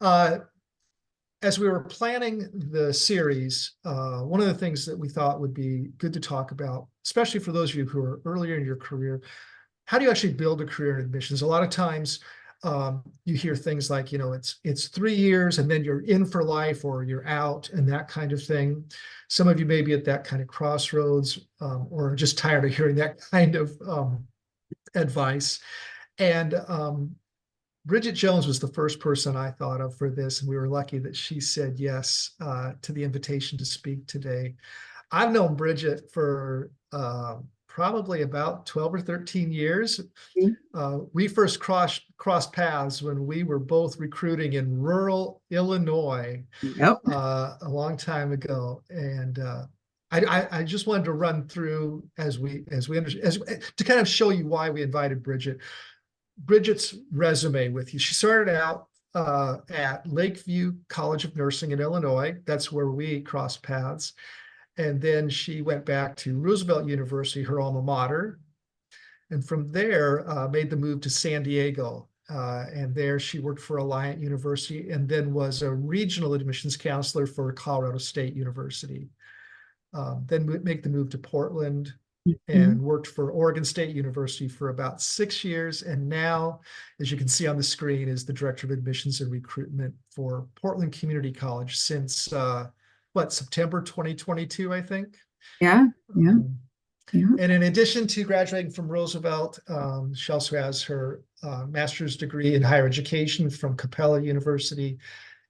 As we were planning the series, one of the things that we thought would be good to talk about, especially for those of you who are earlier in your career, how do you actually build a career in admissions? A lot of times you hear things like, it's 3 years and then you're in for life or you're out and that kind of thing. Some of you may be at that kind of crossroads or just tired of hearing that kind of advice. And Bridget Jones was the first person I thought of for this, and we were lucky that she said yes to the invitation to speak today. I've known Bridget for probably about 12 or 13 years. We first crossed paths when we were both recruiting in rural Illinois. Yep. A long time ago. And I just wanted to run through to kind of show you why we invited Bridget's resume with you. She started out at Lakeview College of Nursing in Illinois. That's where we crossed paths. And then she went back to Roosevelt University, her alma mater. And from there, made the move to San Diego. And there she worked for Alliant University and then was a regional admissions counselor for Colorado State University. Then make the move to Portland, and worked for Oregon State University for about 6 years. And now, as you can see on the screen, is the Director of Admissions and Recruitment for Portland Community College since, September 2022, I think? Yeah. And in addition to graduating from Roosevelt, she also has her master's degree in higher education from Capella University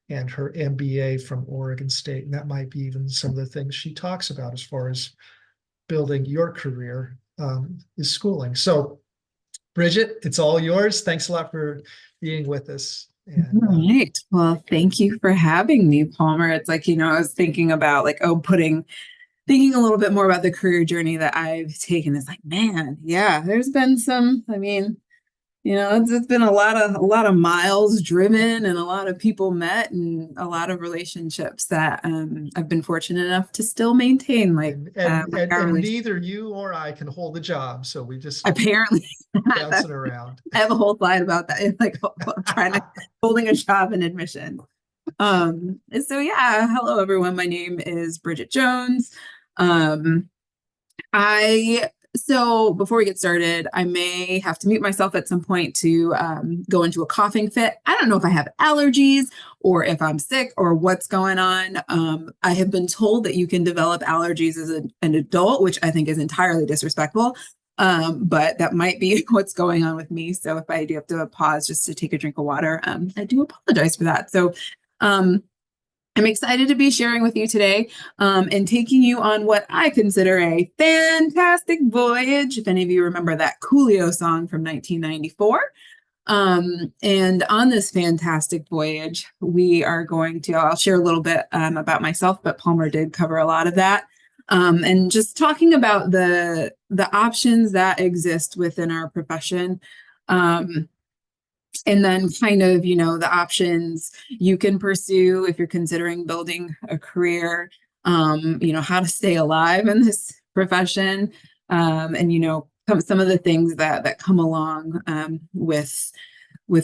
and her MBA from Oregon State. And that might be even some of the things she talks about as far as building your career is schooling. So Bridget, it's all yours. Thanks a lot for being with us. And, all right. Well, thank you for having me, Palmer. It's like, I was thinking about thinking a little bit more about the career journey that I've taken. It's like, man, yeah, there's been some, it's been a lot of miles driven and a lot of people met and a lot of relationships that I've been fortunate enough to still maintain. And neither you or I can hold a job, so we just apparently bouncing around. I have a whole slide about that. It's like holding a job in admission. So yeah, hello everyone. My name is Bridget Jones. So before we get started, I may have to mute myself at some point to go into a coughing fit. I don't know if I have allergies or if I'm sick or what's going on. I have been told that you can develop allergies as an adult, which I think is entirely disrespectful. But that might be what's going on with me. So if I do have to pause just to take a drink of water, I do apologize for that. So I'm excited to be sharing with you today and taking you on what I consider a fantastic voyage. If any of you remember that Coolio song from 1994. And on this fantastic voyage, we are I'll share a little bit about myself, but Palmer did cover a lot of that. And just talking about the options that exist within our profession. And then kind of, the options you can pursue if you're considering building a career, how to stay alive in this profession, and, some of the things that come along with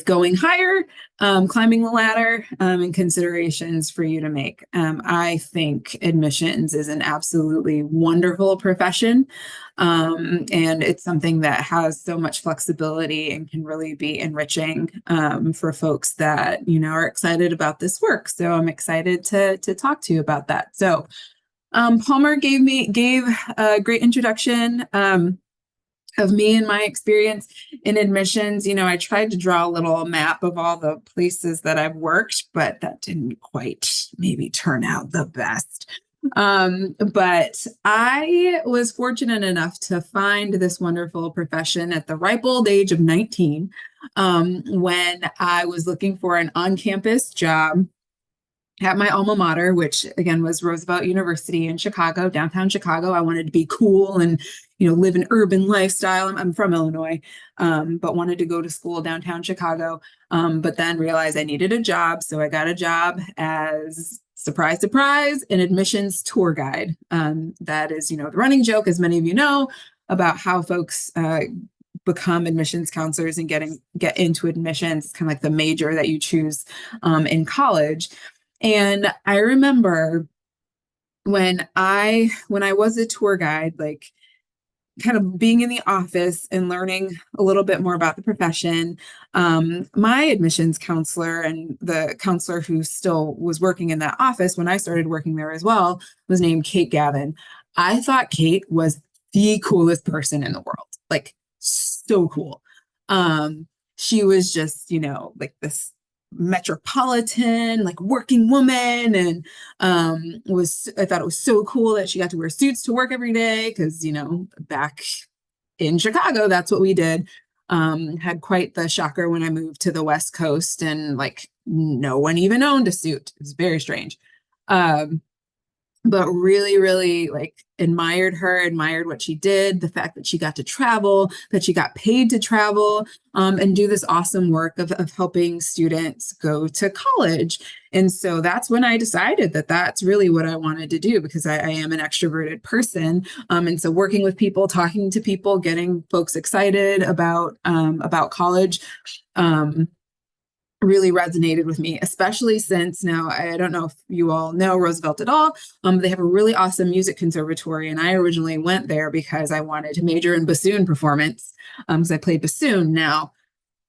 going higher, climbing the ladder, and considerations for you to make. I think admissions is an absolutely wonderful profession. And it's something that has so much flexibility and can really be enriching for folks that, are excited about this work. So I'm excited to talk to you about that. So Palmer gave a great introduction of me and my experience in admissions. I tried to draw a little map of all the places that I've worked, but that didn't quite maybe turn out the best. But I was fortunate enough to find this wonderful profession at the ripe old age of 19, when I was looking for an on-campus job at my alma mater, which again was Roosevelt University in Chicago, downtown Chicago. I wanted to be cool and, live an urban lifestyle. I'm from Illinois, but wanted to go to school downtown Chicago, but then realized I needed a job. So I got a job as, surprise, surprise, an admissions tour guide. That is, the running joke, as many of you know, about how folks become admissions counselors and get into admissions. It's kind of like the major that you choose in college. And I remember when I was a tour guide, like kind of being in the office and learning a little bit more about the profession. My admissions counselor and the counselor who still was working in that office when I started working there as well was named Kate Gavin. I thought Kate was the coolest person in the world, like so cool. She was just, like this metropolitan, like working woman, and I thought it was so cool that she got to wear suits to work every day because, back in Chicago, that's what we did. Had quite the shocker when I moved to the West Coast and like no one even owned a suit. It was very strange. But really, really like admired her, admired what she did, the fact that she got to travel, that she got paid to travel, and do this awesome work of helping students go to college. And so that's when I decided that that's really what I wanted to do, because I am an extroverted person. And so working with people, talking to people, getting folks excited about college, really resonated with me, especially since now, I don't know if you all know Roosevelt at all. They have a really awesome music conservatory, and I originally went there because I wanted to major in bassoon performance, because I played bassoon. Now,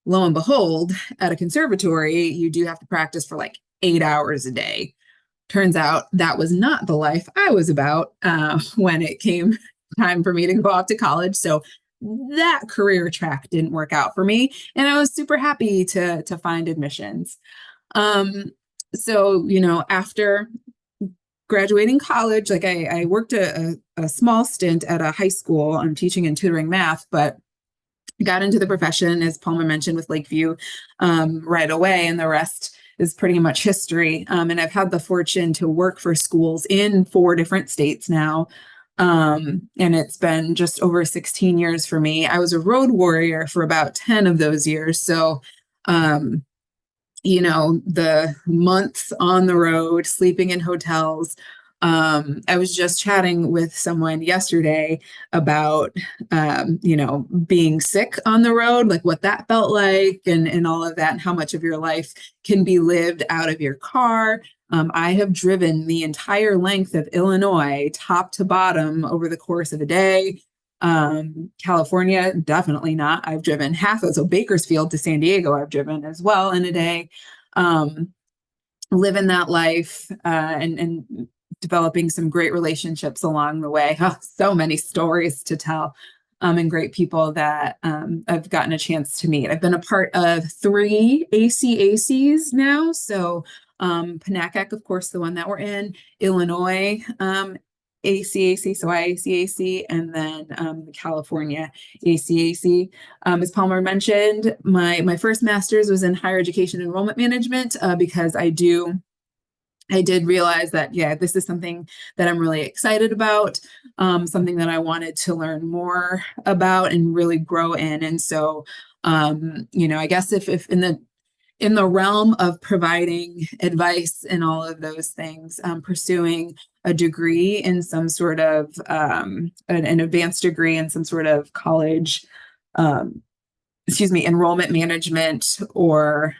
lo and behold, at a conservatory, you do have to practice for like 8 hours a day. Turns out that was not the life I was about when it came time for me to go off to college. So that career track didn't work out for me, and I was super happy to find admissions. So after graduating college, like I worked a small stint at a high school. I'm teaching and tutoring math, but got into the profession, as Palmer mentioned, with Lakeview right away, and the rest is pretty much history. And I've had the fortune to work for schools in 4 different states now. And it's been just over 16 years for me. I was a road warrior for about 10 of those years. So, the months on the road, sleeping in hotels. I was just chatting with someone yesterday about, being sick on the road, like what that felt like, and all of that, and how much of your life can be lived out of your car. I have driven the entire length of Illinois, top to bottom, over the course of a day. California, definitely not. I've driven half of, so Bakersfield to San Diego, I've driven as well in a day. Living that life, and developing some great relationships along the way. Oh, so many stories to tell, and great people that I've gotten a chance to meet. I've been a part of 3 ACACs now. So Panacac, of course, the one that we're in, Illinois ACAC, so IACAC, and then the California ACAC. As Palmer mentioned, my first master's was in higher education enrollment management, because I did realize that, this is something that I'm really excited about, something that I wanted to learn more about and really grow in. And so, I guess if in the realm of providing advice and all of those things, pursuing a degree in some sort of, an advanced degree in some sort of college, enrollment management, or,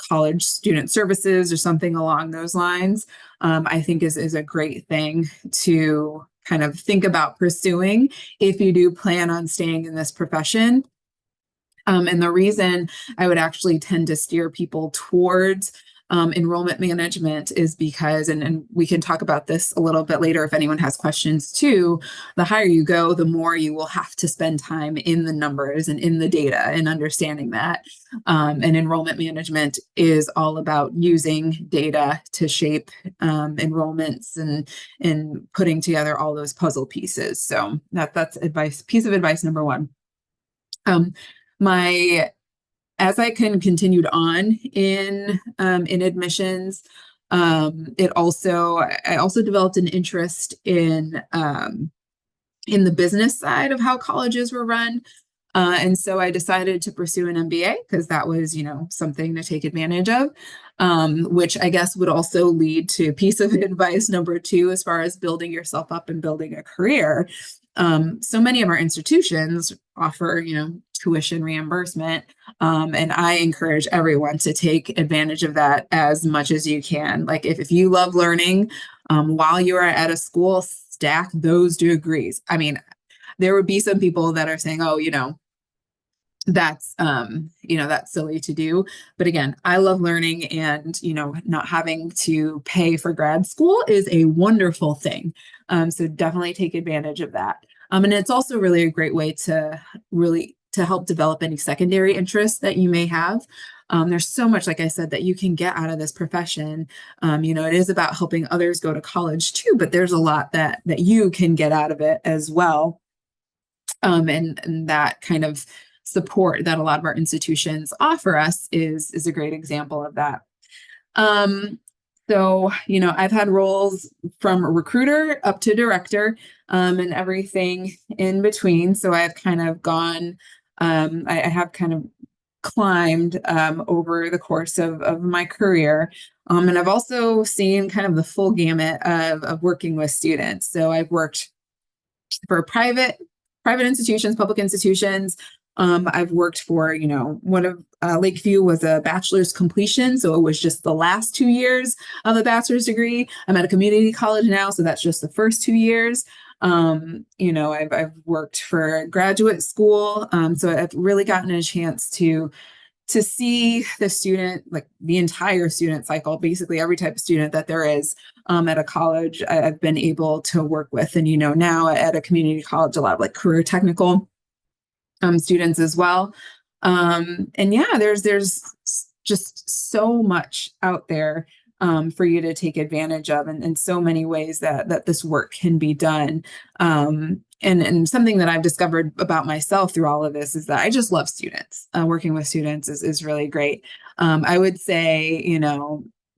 college student services or something along those lines, I think is a great thing to kind of think about pursuing if you do plan on staying in this profession. And the reason I would actually tend to steer people towards enrollment management is because, and we can talk about this a little bit later if anyone has questions too, the higher you go, the more you will have to spend time in the numbers and in the data and understanding that. And enrollment management is all about using data to shape enrollments and putting together all those puzzle pieces. So that's piece of advice number 1. As I continued on in admissions, I also developed an interest in the business side of how colleges were run. And so I decided to pursue an MBA because that was, something to take advantage of, which I guess would also lead to piece of advice number 2, as far as building yourself up and building a career. So many of our institutions offer, tuition reimbursement. And I encourage everyone to take advantage of that as much as you can. Like if you love learning, while you are at a school, stack those degrees. I mean, there would be some people that are saying, oh, that's that's silly to do. But again, I love learning, and not having to pay for grad school is a wonderful thing. So definitely take advantage of that. And it's also really a great way to help develop any secondary interests that you may have. There's so much, like I said, that you can get out of this profession. It is about helping others go to college too, but there's a lot that you can get out of it as well. And that kind of support that a lot of our institutions offer us is a great example of that. So, I've had roles from a recruiter up to director, and everything in between. So I've kind of gone, I have kind of climbed over the course of my career. And I've also seen kind of the full gamut of working with students. So I've worked for private institutions, public institutions. I've worked for, one of Lakeview was a bachelor's completion. So it was just the last 2 years of a bachelor's degree. I'm at a community college now, so that's just the first 2 years. I've worked for graduate school. So I've really gotten a chance to see the student, like the entire student cycle, basically every type of student that there is at a college, I've been able to work with. And, now at a community college, a lot of like career technical students as well. And yeah, there's just so much out there for you to take advantage of, and so many ways that this work can be done. And something that I've discovered about myself through all of this is that I just love students. Working with students is really great. I would say,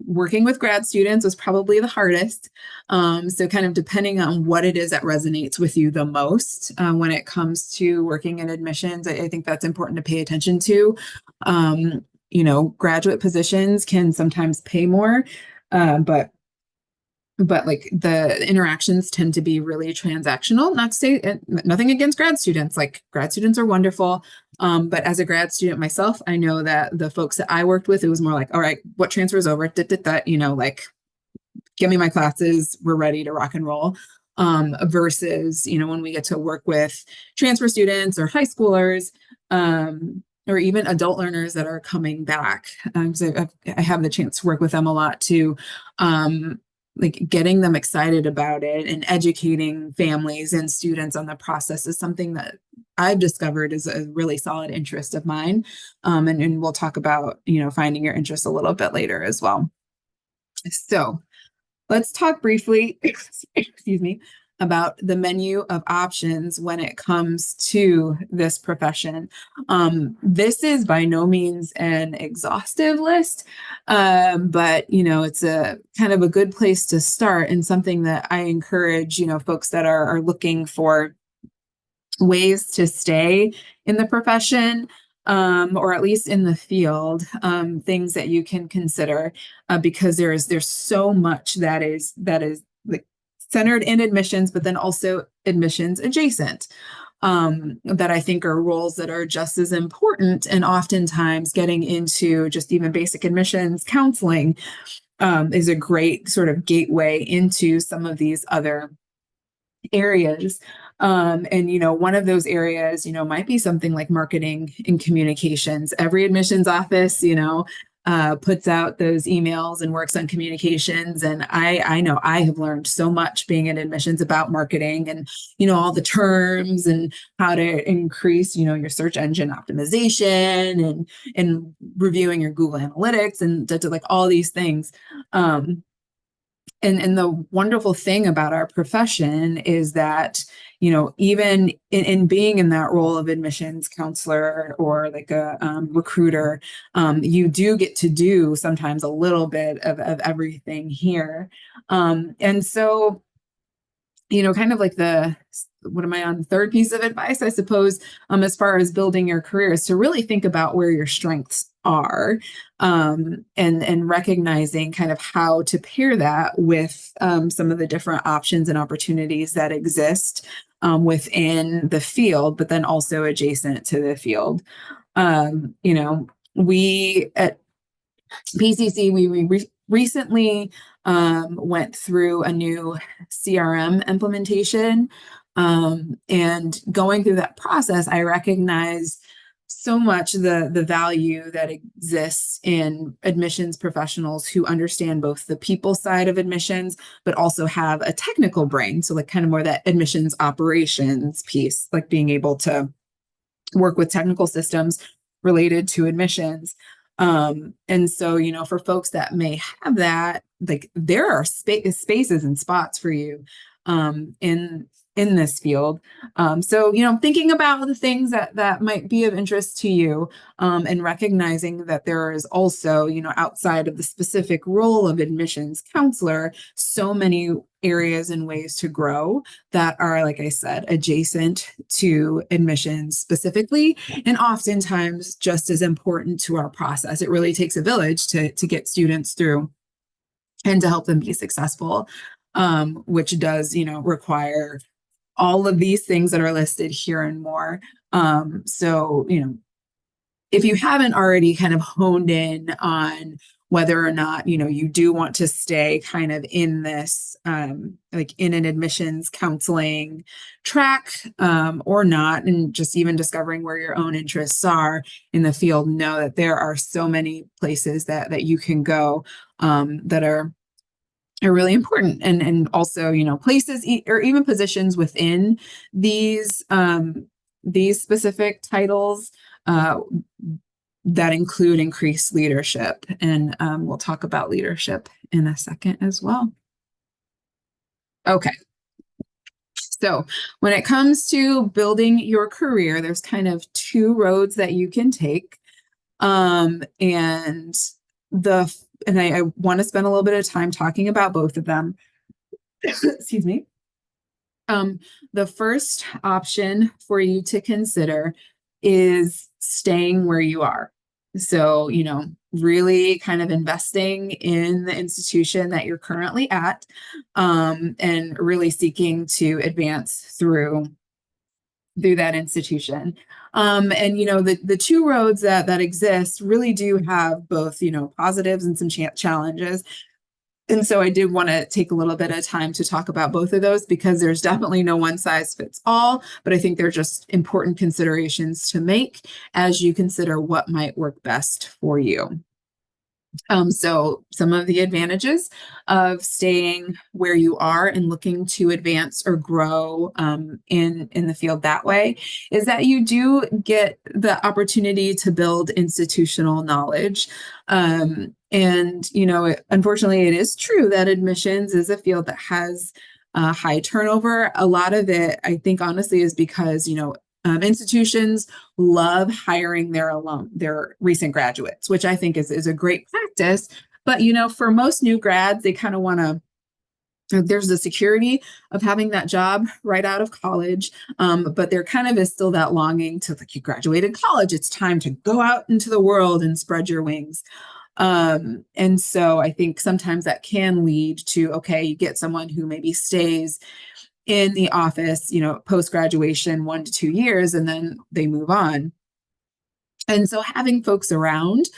working with grad students was probably the hardest. So kind of depending on what it is that resonates with you the most when it comes to working in admissions, I think that's important to pay attention to. Graduate positions can sometimes pay more, but like the interactions tend to be really transactional. Not to say nothing against grad students, like grad students are wonderful. But as a grad student myself, I know that the folks that I worked with, it was more like, all right, what transfers over? Like, give me my classes, we're ready to rock and roll. Versus, when we get to work with transfer students or high schoolers, or even adult learners that are coming back. So I have the chance to work with them a lot too. Like getting them excited about it and educating families and students on the process is something that I've discovered is a really solid interest of mine. And we'll talk about, finding your interest a little bit later as well. So let's talk briefly, excuse me, about the menu of options when it comes to this profession. This is by no means an exhaustive list, but it's a kind of a good place to start, and something that I encourage, folks that are looking for ways to stay in the profession, or at least in the field, things that you can consider, because there's so much that is like centered in admissions, but then also admissions adjacent, that I think are roles that are just as important. And oftentimes getting into just even basic admissions counseling is a great sort of gateway into some of these other areas. And one of those areas, might be something like marketing and communications. Every admissions office, puts out those emails and works on communications. And I know I have learned so much being in admissions about marketing and, all the terms and how to increase, your search engine optimization and reviewing your Google Analytics and to like all these things. And the wonderful thing about our profession is that, even in being in that role of admissions counselor or like a recruiter, you do get to do sometimes a little bit of everything here. And so, kind of like what am I on? Third piece of advice, I suppose, as far as building your career is to really think about where your strengths are, and recognizing kind of how to pair that with some of the different options and opportunities that exist. within the field, but then also adjacent to the field. We at PCC, we recently went through a new CRM implementation. And going through that process, I recognize so much the value that exists in admissions professionals who understand both the people side of admissions, but also have a technical brain. So like kind of more that admissions operations piece, like being able to work with technical systems related to admissions. And so, for folks that may have that, like there are spaces and spots for you in this field. So, thinking about the things that might be of interest to you, and recognizing that there is also, outside of the specific role of admissions counselor, so many areas and ways to grow that are, like I said, adjacent to admissions specifically, and oftentimes just as important to our process. It really takes a village to get students through and to help them be successful, which does, require all of these things that are listed here and more. So, if you haven't already kind of honed in on whether or not, you do want to stay kind of in this, like in an admissions counseling track, or not, and just even discovering where your own interests are in the field, know that there are so many places that you can go, that are really important, and also, places or even positions within these specific titles, that include increased leadership. And we'll talk about leadership in a second as well. Okay. So when it comes to building your career, there's kind of two roads that you can take. And I want to spend a little bit of time talking about both of them. Excuse me. The first option for you to consider is staying where you are. So, really kind of investing in the institution that you're currently at, and really seeking to advance through that institution. And, the two roads that exist really do have both, positives and some challenges. And so I did want to take a little bit of time to talk about both of those, because there's definitely no one size fits all, but I think they're just important considerations to make as you consider what might work best for you. So some of the advantages of staying where you are and looking to advance or grow in the field that way is that you do get the opportunity to build institutional knowledge. And, unfortunately, it is true that admissions is a field that has high turnover. A lot of it, I think, honestly, is because, institutions love hiring their recent graduates, which I think is a great practice. But, for most new grads, they kind of want to, there's the security of having that job right out of college. But there kind of is still that longing to, like, you graduated college, it's time to go out into the world and spread your wings. And so I think sometimes that can lead to, okay, you get someone who maybe stays in the office, post-graduation 1 to 2 years, and then they move on. And so having folks around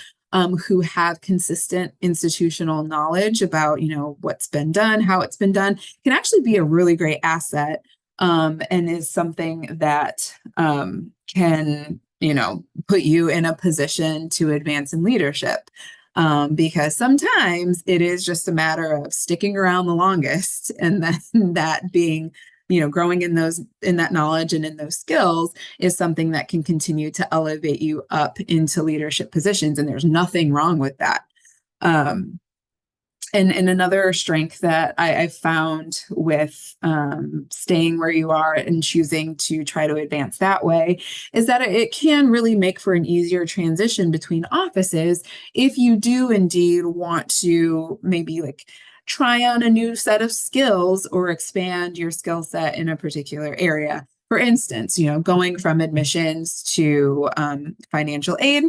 who have consistent institutional knowledge about, what's been done, how it's been done, can actually be a really great asset, and is something that can, put you in a position to advance in leadership. Because sometimes it is just a matter of sticking around the longest, and then that being, growing in that knowledge and in those skills is something that can continue to elevate you up into leadership positions. And there's nothing wrong with that. And another strength that I found with staying where you are and choosing to try to advance that way is that it can really make for an easier transition between offices if you do indeed want to maybe like try on a new set of skills or expand your skill set in a particular area. For instance, going from admissions to financial aid,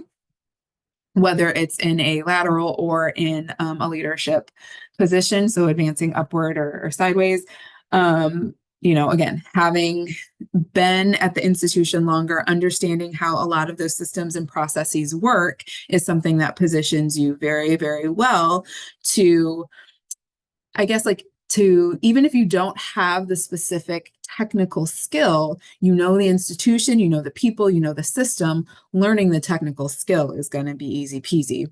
whether it's in a lateral or in a leadership position, so advancing upward or sideways. again, having been at the institution longer, understanding how a lot of those systems and processes work is something that positions you very, very well to, I guess, like, to, even if you don't have the specific technical skill, the institution, the people, the system, learning the technical skill is going to be easy peasy.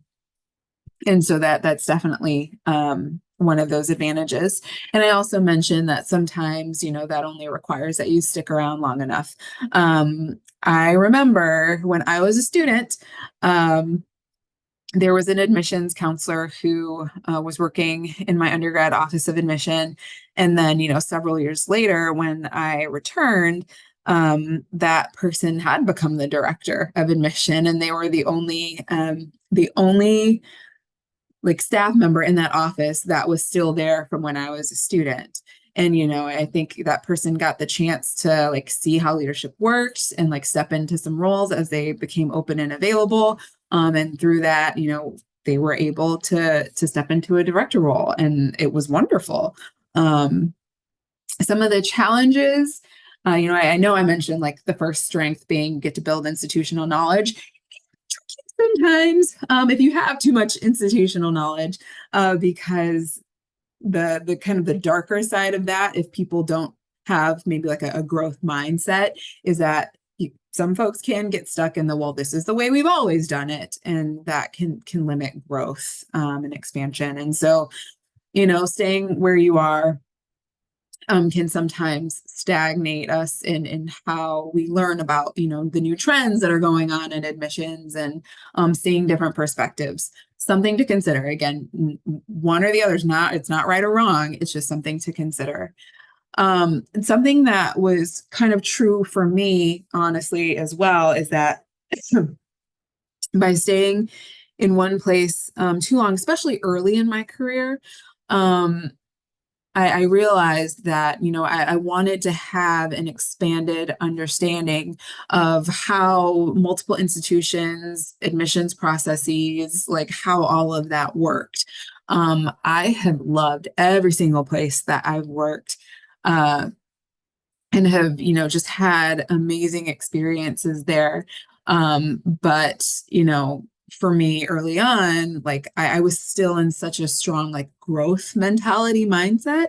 And so that's definitely one of those advantages. And I also mentioned that sometimes, that only requires that you stick around long enough. I remember when I was a student, there was an admissions counselor who was working in my undergrad office of admission. And then, several years later, when I returned, that person had become the director of admission, and they were the only like staff member in that office that was still there from when I was a student. And, I think that person got the chance to like see how leadership works and like step into some roles as they became open and available. And through that, they were able to step into a director role, and it was wonderful. Some of the challenges, I know I mentioned like the first strength being get to build institutional knowledge. Sometimes if you have too much institutional knowledge, because the kind of the darker side of that, if people don't have maybe like a growth mindset, is that some folks can get stuck in the, well, this is the way we've always done it, and that can limit growth and expansion. And so, staying where you are can sometimes stagnate us in how we learn about, the new trends that are going on in admissions, and seeing different perspectives. Something to consider. Again, one or the other it's not right or wrong. It's just something to consider. And something that was kind of true for me, honestly, as well, is that by staying in one place too long, especially early in my career, I realized that, I wanted to have an expanded understanding of how multiple institutions, admissions processes, like how all of that worked. I have loved every single place that I've worked, and have, just had amazing experiences there. But, for me early on, like I was still in such a strong like growth mentality mindset,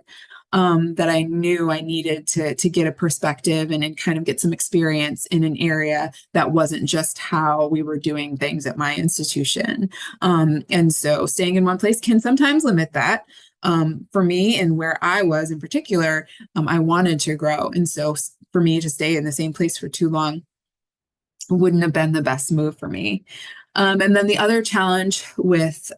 that I knew I needed to get a perspective and kind of get some experience in an area that wasn't just how we were doing things at my institution. And so staying in one place can sometimes limit that. For me and where I was in particular, I wanted to grow. And so for me to stay in the same place for too long wouldn't have been the best move for me. And then the other challenge with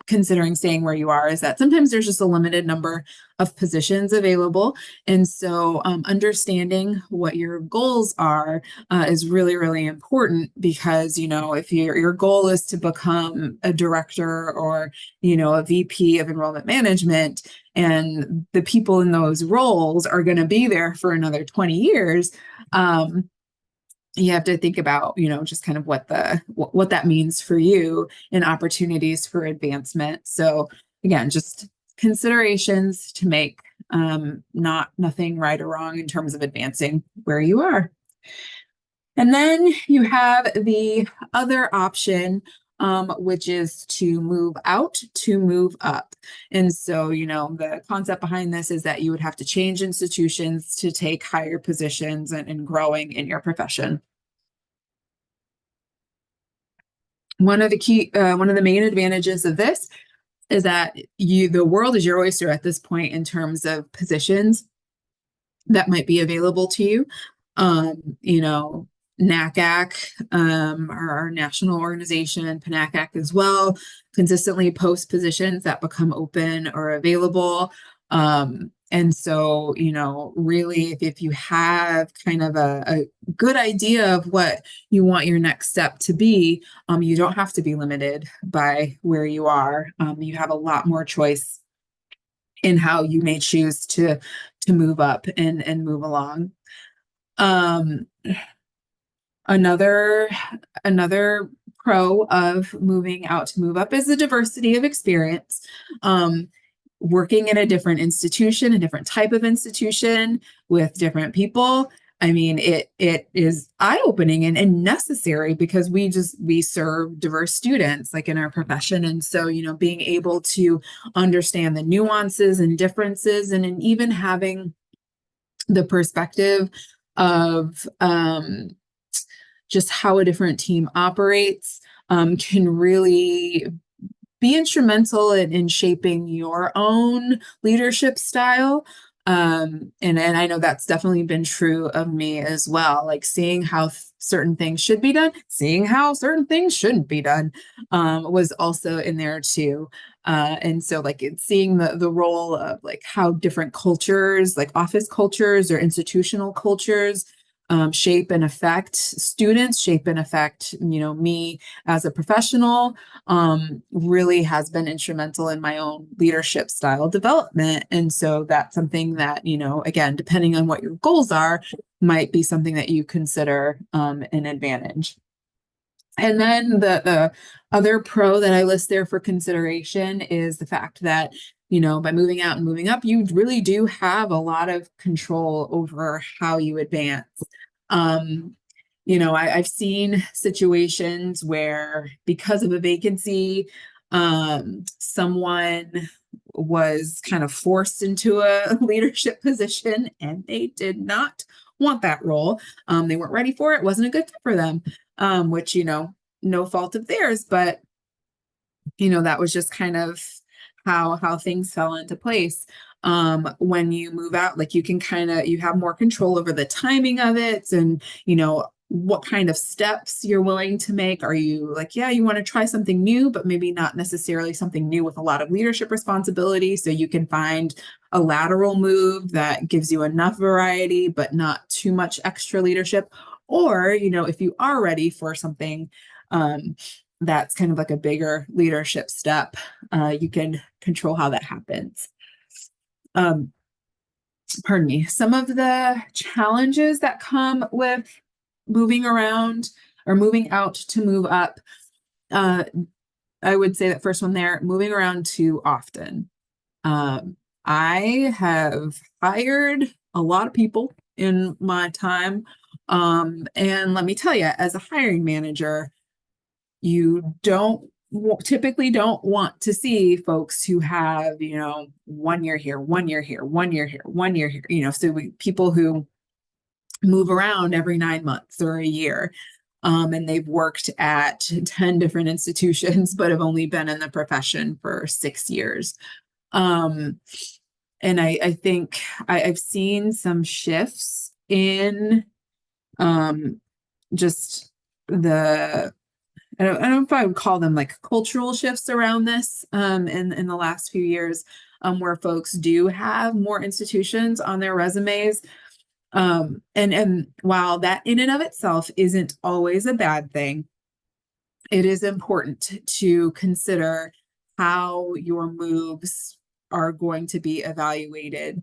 considering staying where you are is that sometimes there's just a limited number of positions available. And so understanding what your goals are is really, really important, because, if your goal is to become a director or, a VP of enrollment management, and the people in those roles are going to be there for another 20 years, you have to think about, just kind of what that means for you and opportunities for advancement. So again, just considerations to make, nothing right or wrong in terms of advancing where you are. And then you have the other option, which is to move out, to move up. And so, the concept behind this is that you would have to change institutions to take higher positions and growing in your profession. One of the main advantages of this is that the world is your oyster at this point in terms of positions that might be available to you. NACAC, our national organization, PNACAC as well, consistently post positions that become open or available. And so, really, if you have kind of a good idea of what you want your next step to be, you don't have to be limited by where you are. You have a lot more choice in how you may choose to move up and move along. Another pro of moving out to move up is the diversity of experience. working in a different institution, a different type of institution with different people. I mean, it is eye-opening and necessary because we serve diverse students like in our profession. And so, being able to understand the nuances and differences and even having the perspective of just how a different team operates can really be instrumental in shaping your own leadership style. And I know that's definitely been true of me as well, like seeing how certain things should be done, seeing how certain things shouldn't be done was also in there too. And so like it's seeing the role of like how different cultures, like office cultures or institutional cultures, shape and affect students, shape and affect, me as a professional, really has been instrumental in my own leadership style development. And so that's something that, again, depending on what your goals are, might be something that you consider an advantage. And then the other pro that I list there for consideration is the fact that, by moving out and moving up, you really do have a lot of control over how you advance. I've seen situations where because of a vacancy, someone was kind of forced into a leadership position and they did not want that role. They weren't ready for it. Wasn't a good fit for them, which, no fault of theirs, but, that was just kind of how things fell into place. When you move out, like you have more control over the timing of it and, what kind of steps you're willing to make. Are you like, yeah, you want to try something new, but maybe not necessarily something new with a lot of leadership responsibility. So you can find a lateral move that gives you enough variety, but not too much extra leadership. Or, if you are ready for something, that's kind of like a bigger leadership step, you can control how that happens. Pardon me. Some of the challenges that come with moving around or moving out to move up, I would say that first one there, moving around too often. I have hired a lot of people in my time. And let me tell you, as a hiring manager, you typically don't want to see folks who have, 1 year here, 1 year here, 1 year here, 1 year here, so people who move around every 9 months or a year. And they've worked at 10 different institutions, but have only been in the profession for 6 years. And I think I've seen some shifts in just I don't know if I would call them like cultural shifts around this in the last few years, where folks do have more institutions on their resumes. And while that in and of itself isn't always a bad thing, it is important to consider how your moves are going to be evaluated,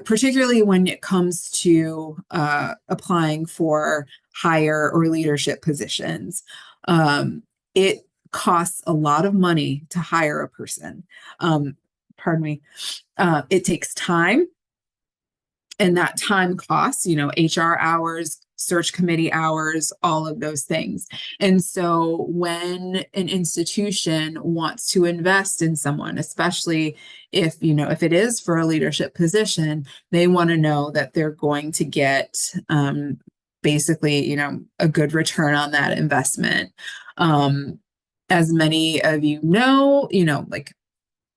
particularly when it comes to applying for higher or leadership positions. It costs a lot of money to hire a person. Pardon me. It takes time. And that time costs, HR hours, search committee hours, all of those things. And so when an institution wants to invest in someone, especially if it is for a leadership position, they want to know that they're going to get basically, a good return on that investment. As many of like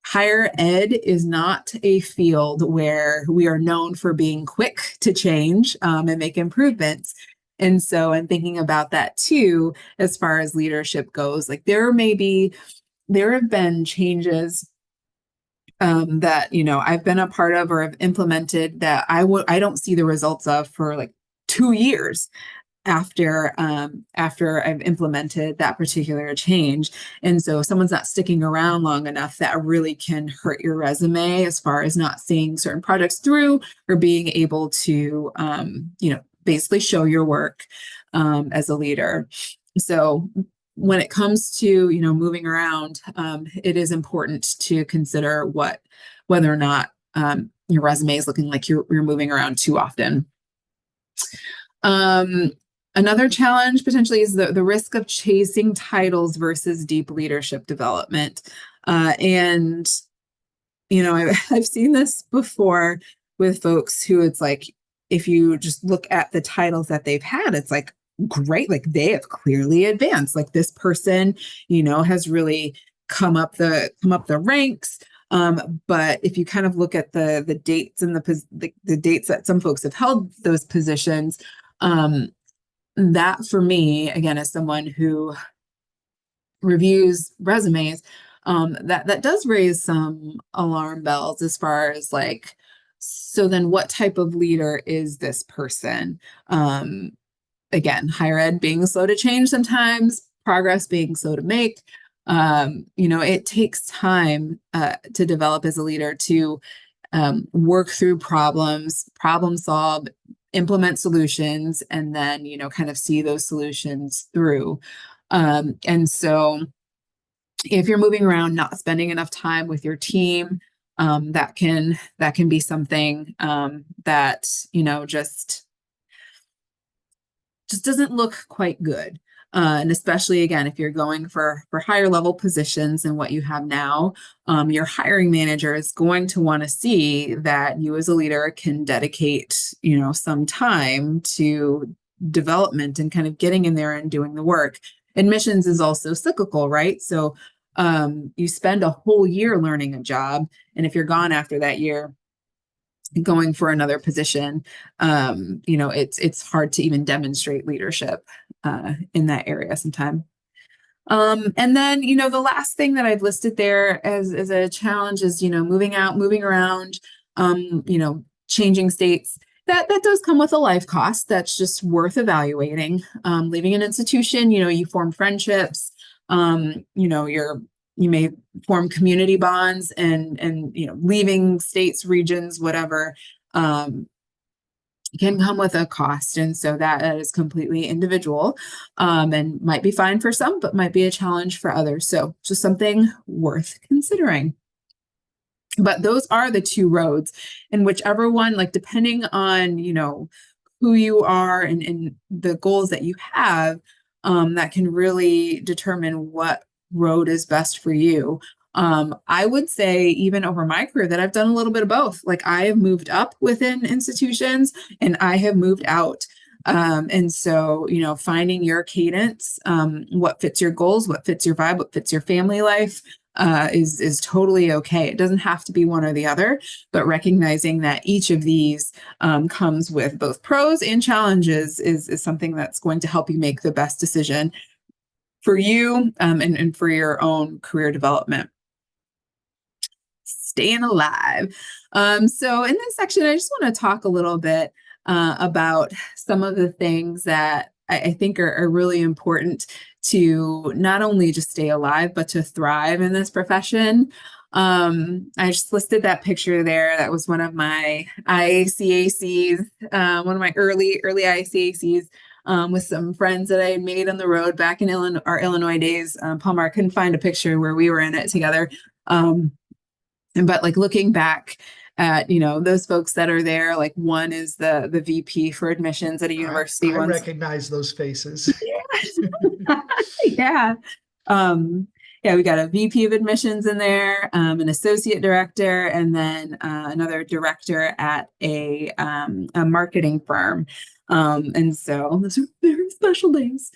higher ed is not a field where we are known for being quick to change and make improvements. And so I'm thinking about that too, as far as leadership goes. Like there have been changes that, I've been a part of or have implemented that I don't see the results of for like 2 years after I've implemented that particular change. And so if someone's not sticking around long enough, that really can hurt your resume as far as not seeing certain projects through or being able to, basically show your work as a leader. So when it comes to, moving around, it is important to consider whether or not your resume is looking like you're moving around too often. Another challenge potentially is the risk of chasing titles versus deep leadership development. And, I've seen this before with folks who it's like, if you just look at the titles that they've had, it's like, great, like they have clearly advanced, like this person, has really come up the ranks. But if you kind of look at the dates and the dates that some folks have held those positions, that for me, again, as someone who reviews resumes, that does raise some alarm bells as far as like, so then what type of leader is this person? Again, higher ed being slow to change sometimes, progress being slow to make. It takes time to develop as a leader, to work through problems, problem solve, implement solutions, and then, kind of see those solutions through. And so if you're moving around, not spending enough time with your team, that can be something that, just doesn't look quite good. And especially, again, if you're going for higher level positions than what you have now, your hiring manager is going to want to see that you as a leader can dedicate, some time to development and kind of getting in there and doing the work. Admissions is also cyclical, right? So you spend a whole year learning a job, and if you're gone after that year, going for another position, it's hard to even demonstrate leadership in that area sometimes. And then, the last thing that I've listed there as a challenge is, moving around, changing states. That does come with a life cost that's just worth evaluating. Leaving an institution, you form friendships, you may form community bonds, and leaving states, regions, whatever, can come with a cost. And so that is completely individual, and might be fine for some, but might be a challenge for others. So just something worth considering. But those are the two roads, and whichever one, like depending on, who you are and the goals that you have, that can really determine what road is best for you. I would say even over my career that I've done a little bit of both. Like I have moved up within institutions and I have moved out. And so, finding your cadence, what fits your goals, what fits your vibe, what fits your family life, is totally okay. It doesn't have to be one or the other, but recognizing that each of these comes with both pros and challenges is something that's going to help you make the best decision for you, and for your own career development. Staying alive. So in this section, I just want to talk a little bit about some of the things that I think are really important to not only just stay alive, but to thrive in this profession. I just listed that picture there. That was one of my IACACs, one of my early IACACs, with some friends that I made on the road back in our Illinois days. Palmer, I couldn't find a picture where we were in it together. But like looking back at, those folks that are there, like one is the VP for admissions at a university. I recognize those faces. Yeah. Yeah, we got a VP of admissions in there, an associate director, and then another director at a marketing firm. And so those are very special days.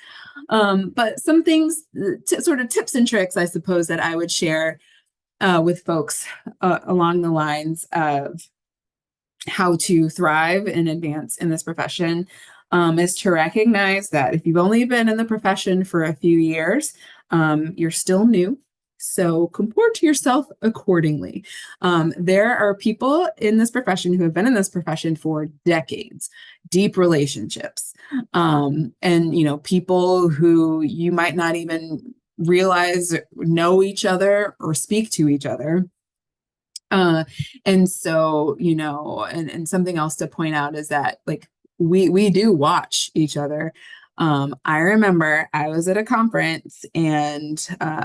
But some things, sort of tips and tricks, I suppose, that I would share with folks along the lines of how to thrive and advance in this profession, is to recognize that if you've only been in the profession for a few years, you're still new. So comport yourself accordingly. There are people in this profession who have been in this profession for decades, deep relationships, and people who you might not even realize know each other or speak to each other. And so, and something else to point out is that like we do watch each other. I remember I was at a conference, and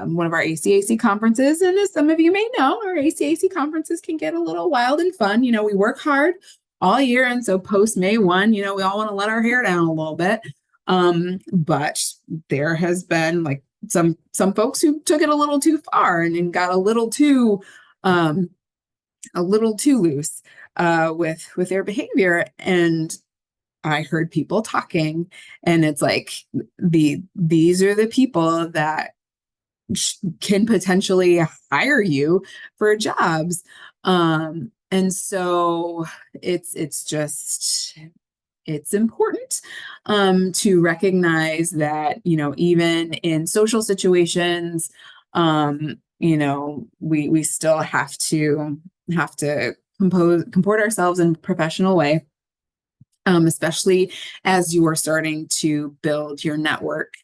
one of our ACAC conferences, and as some of you may know, our ACAC conferences can get a little wild and fun. You know, we work hard all year, and so post May 1, you know, we all want to let our hair down a little bit. But there has been like some folks who took it a little too far and got a little too loose with their behavior. And I heard people talking, and it's like these are the people that can potentially hire you for jobs. And so it's important to recognize that, you know, even in social situations, you know, we still have to comport ourselves in a professional way, especially as you are starting to build your network,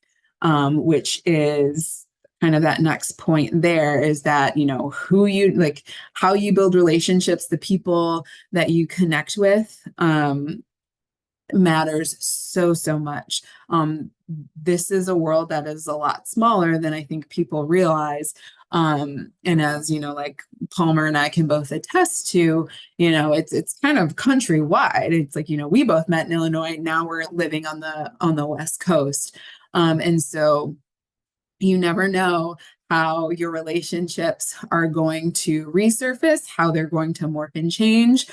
which is kind of that next point there, is that, you know, who you like, how you build relationships, the people that you connect with, matters so much. This is a world that is a lot smaller than I think people realize. And as you know, like Palmer and I can both attest to, you know, it's kind of countrywide. It's like, you know, we both met in Illinois. Now we're living on the West Coast. And so you never know how your relationships are going to resurface, how they're going to morph and change.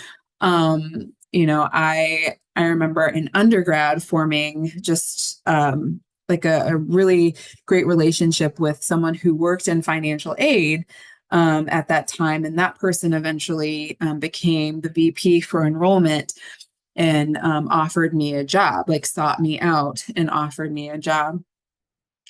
You know, I remember in undergrad forming just like a really great relationship with someone who worked in financial aid at that time. And that person eventually became the VP for enrollment and offered me a job, like sought me out and offered me a job.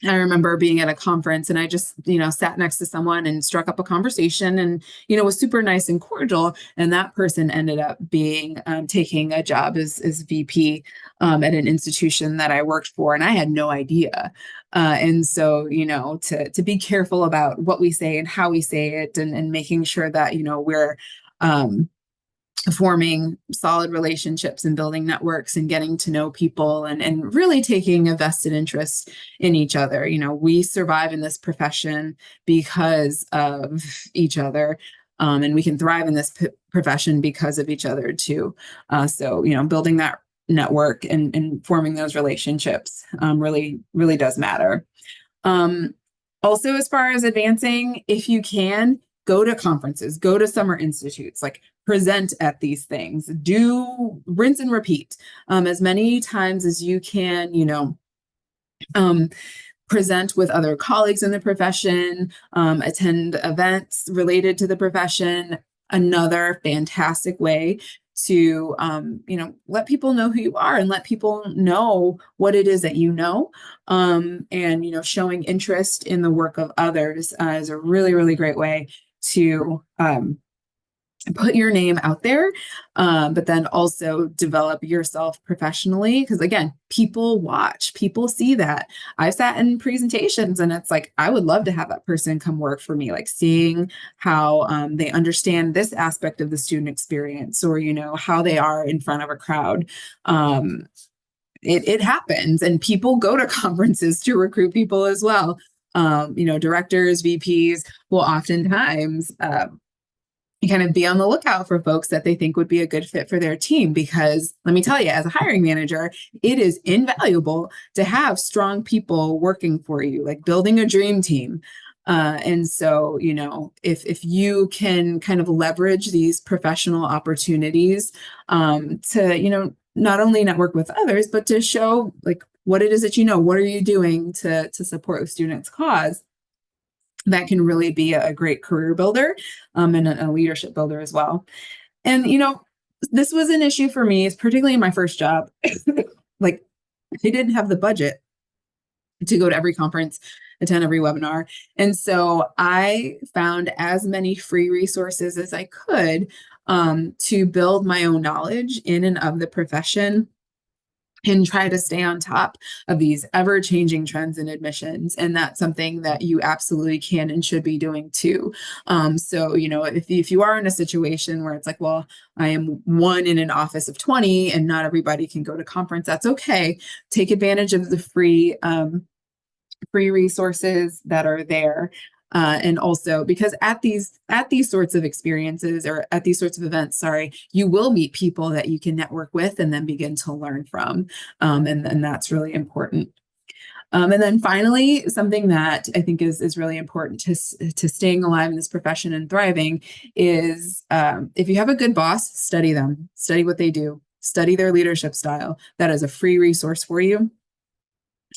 I remember being at a conference, and I just, you know, sat next to someone and struck up a conversation, and, you know, was super nice and cordial. And that person ended up being taking a job as VP at an institution that I worked for, and I had no idea. And so, you know, to be careful about what we say and how we say it, and making sure that, you know, we're forming solid relationships and building networks and getting to know people, and really taking a vested interest in each other. You know, we survive in this profession because of each other, and we can thrive in this profession because of each other too. So, you know, building that network and forming those relationships really does matter. Also, as far as advancing, if you can, go to conferences, go to summer institutes, like present at these things, do rinse and repeat as many times as you can, you know, present with other colleagues in the profession, attend events related to the profession. Another fantastic way to, you know, let people know who you are and let people know what it is that you know. And, you know, showing interest in the work of others is a really great way to put your name out there, but then also develop yourself professionally. Because again, people watch, people see that. I've sat in presentations, and it's like, I would love to have that person come work for me, like seeing how they understand this aspect of the student experience, or, you know, how they are in front of a crowd. It happens, and people go to conferences to recruit people as well. You know, directors, VPs will oftentimes kind of be on the lookout for folks that they think would be a good fit for their team. Because let me tell you, as a hiring manager, it is invaluable to have strong people working for you, like building a dream team. And so, you know, if you can kind of leverage these professional opportunities to, you know, not only network with others, but to show like what it is that you know, what are you doing to support the student's cause, that can really be a great career builder and a leadership builder as well. And, you know, this was an issue for me, particularly in my first job. Like, I didn't have the budget to go to every conference, attend every webinar. And so I found as many free resources as I could to build my own knowledge in and of the profession. and try to stay on top of these ever-changing trends in admissions. And that's something that you absolutely can and should be doing too. So, you know, if you are in a situation where it's like, well, I am one in an office of 20 and not everybody can go to conference, that's okay. Take advantage of the free resources that are there. And also because at these sorts of experiences or at these sorts of events, sorry, you will meet people that you can network with and then begin to learn from. And that's really important. And then finally, something that I think is really important to staying alive in this profession and thriving is if you have a good boss, study them, study what they do, study their leadership style. That is a free resource for you.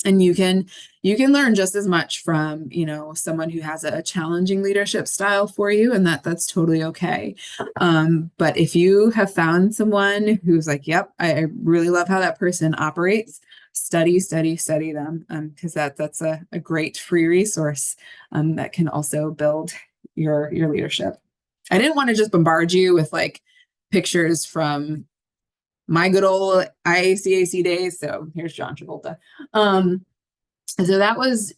And you can learn just as much from, you know, someone who has a challenging leadership style for you, and that's totally okay. But if you have found someone who's like, yep, I really love how that person operates, study them, because that's a great free resource that can also build your leadership. I didn't want to just bombard you with like pictures from my good old IAC days. So here's John Travolta. So that was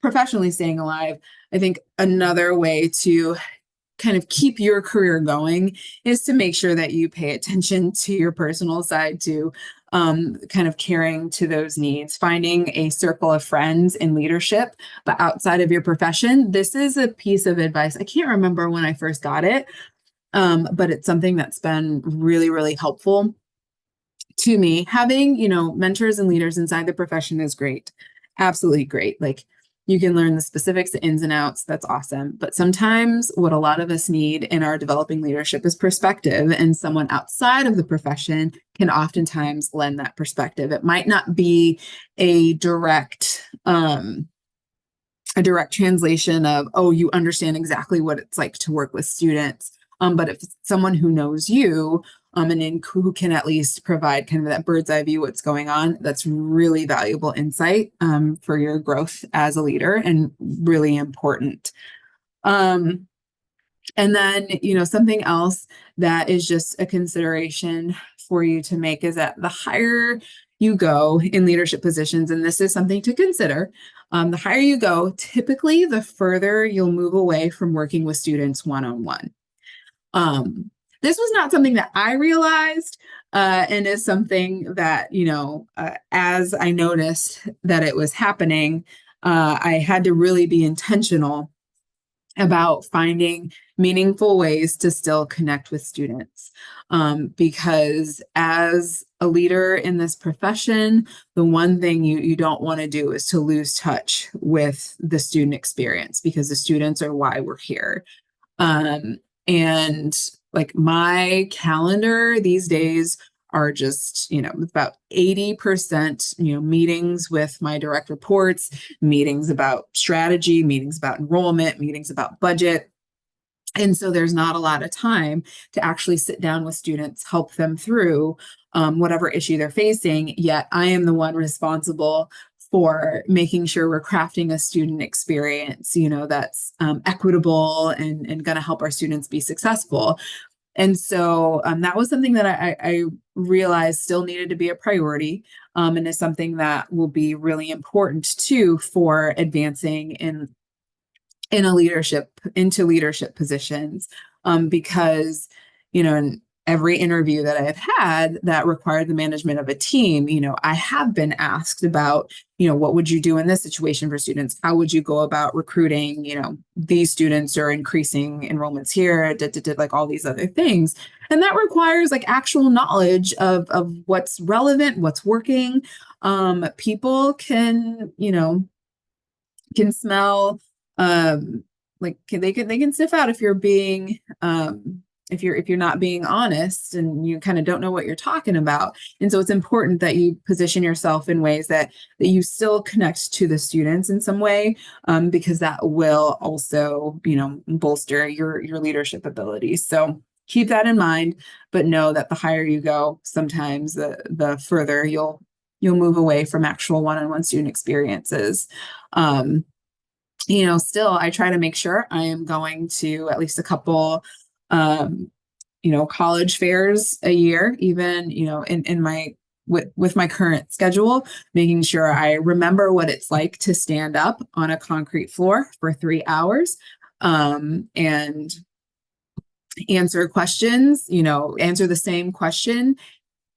professionally staying alive. I think another way to kind of keep your career going is to make sure that you pay attention to your personal side too, kind of caring to those needs, finding a circle of friends in leadership, but outside of your profession. This is a piece of advice. I can't remember when I first got it, but it's something that's been really, really helpful to me. Having, you know, mentors and leaders inside the profession is great. Absolutely great. Like you can learn the specifics, the ins and outs. That's awesome. But sometimes what a lot of us need in our developing leadership is perspective, and someone outside of the profession can oftentimes lend that perspective. It might not be a direct translation of, oh, you understand exactly what it's like to work with students. But if it's someone who knows you, and who can at least provide kind of that bird's eye view what's going on, that's really valuable insight for your growth as a leader and really important. And then, you know, something else that is just a consideration for you to make is that the higher you go in leadership positions, and this is something to consider, the higher you go, typically the further you'll move away from working with students one-on-one. This was not something that I realized, and is something that, you know, as I noticed that it was happening, I had to really be intentional about finding meaningful ways to still connect with students. Because as a leader in this profession, the one thing you don't want to do is to lose touch with the student experience, because the students are why we're here. And like my calendar these days are just, you know, about 80%, you know, meetings with my direct reports, meetings about strategy, meetings about enrollment, meetings about budget. And so there's not a lot of time to actually sit down with students, help them through whatever issue they're facing. Yet I am the one responsible for making sure we're crafting a student experience, you know, that's equitable and going to help our students be successful. And so that was something that I realized still needed to be a priority, and is something that will be really important too for advancing into leadership positions, because, you know, in every interview that I've had that required the management of a team, you know, I have been asked about, you know, what would you do in this situation for students? How would you go about recruiting, you know, these students or increasing enrollments here, like all these other things. And that requires like actual knowledge of what's relevant, what's working. People can, you know, can smell, like they can sniff out if you're being, if you're not being honest and you kind of don't know what you're talking about. And so it's important that you position yourself in ways that you still connect to the students in some way, because that will also, you know, bolster your leadership abilities. So keep that in mind, but know that the higher you go, sometimes the further you'll move away from actual one-on-one student experiences. You know, still, I try to make sure I am going to at least a couple, you know, college fairs a year, even, you know, in my with my current schedule, making sure I remember what it's like to stand up on a concrete floor for 3 hours, and answer questions, answer the same question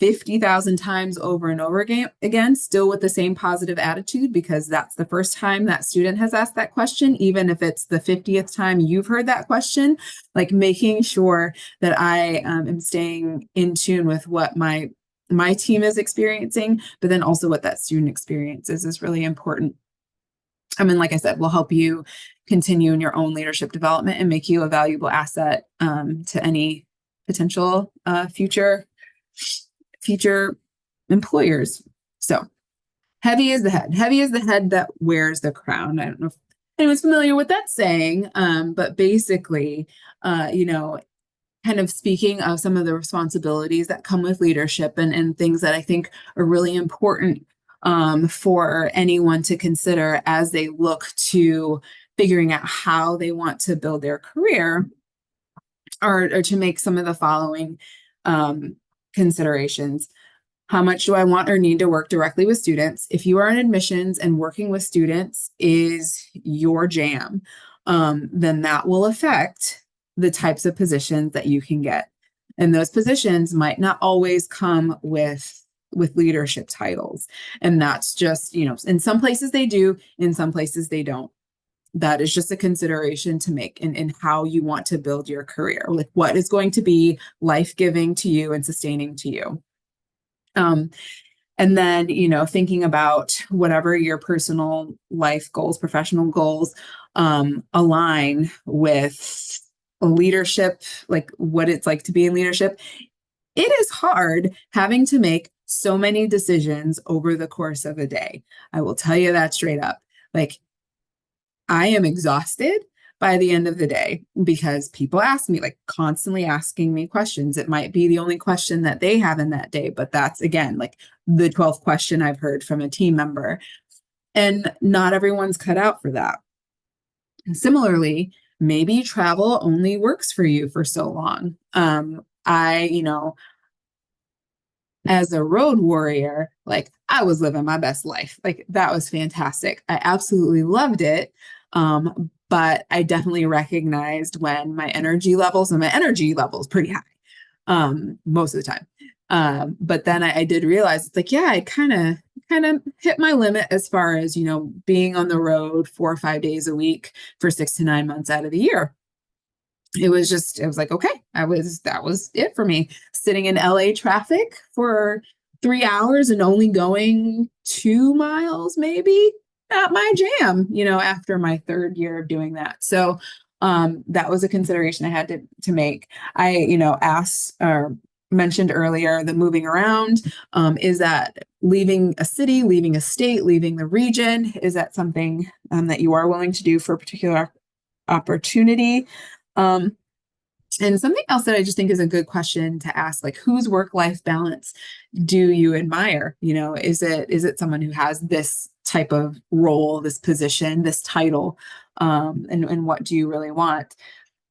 50,000 times over and over again, still with the same positive attitude, because that's the first time that student has asked that question, even if it's the 50th time you've heard that question. Like, making sure that I am staying in tune with what my team is experiencing, but then also what that student experiences is really important. I mean, like I said, will help you continue in your own leadership development and make you a valuable asset to any potential future employers. So heavy is the head that wears the crown. I don't know if anyone's familiar with that saying, but basically, kind of speaking of some of the responsibilities that come with leadership and things that I think are really important for anyone to consider as they look to figuring out how they want to build their career, or to make some of the following considerations. How much do I want or need to work directly with students? If you are in admissions and working with students is your jam, then that will affect the types of positions that you can get. And those positions might not always come with leadership titles. And that's just, in some places they do, in some places they don't. That is just a consideration to make in how you want to build your career, with what is going to be life-giving to you and sustaining to you. And then, thinking about whatever your personal life goals, professional goals, align with leadership, like what it's like to be in leadership. It is hard having to make so many decisions over the course of a day. I will tell you that straight up. Like, I am exhausted by the end of the day because people ask me, like, constantly asking me questions. It might be the only question that they have in that day, but that's, again, like the 12th question I've heard from a team member. And not everyone's cut out for that. And similarly, maybe travel only works for you for so long. As a road warrior, like, I was living my best life. Like, that was fantastic. I absolutely loved it. But I definitely recognized when my energy levels pretty high, most of the time. But then I did realize it's like, yeah, I kind of hit my limit as far as, being on the road 4 or 5 days a week for 6 to 9 months out of the year. It was like, okay, that was it for me. Sitting in LA traffic for 3 hours and only going 2 miles, maybe, not my jam, after my 3rd year of doing that. So that was a consideration I had to make. I, asked or mentioned earlier that moving around, is that leaving a city, leaving a state, leaving the region? Is that something that you are willing to do for a particular opportunity? And something else that I just think is a good question to ask, like, whose work-life balance do you admire? Is it someone who has this type of role, this position, this title, and what do you really want?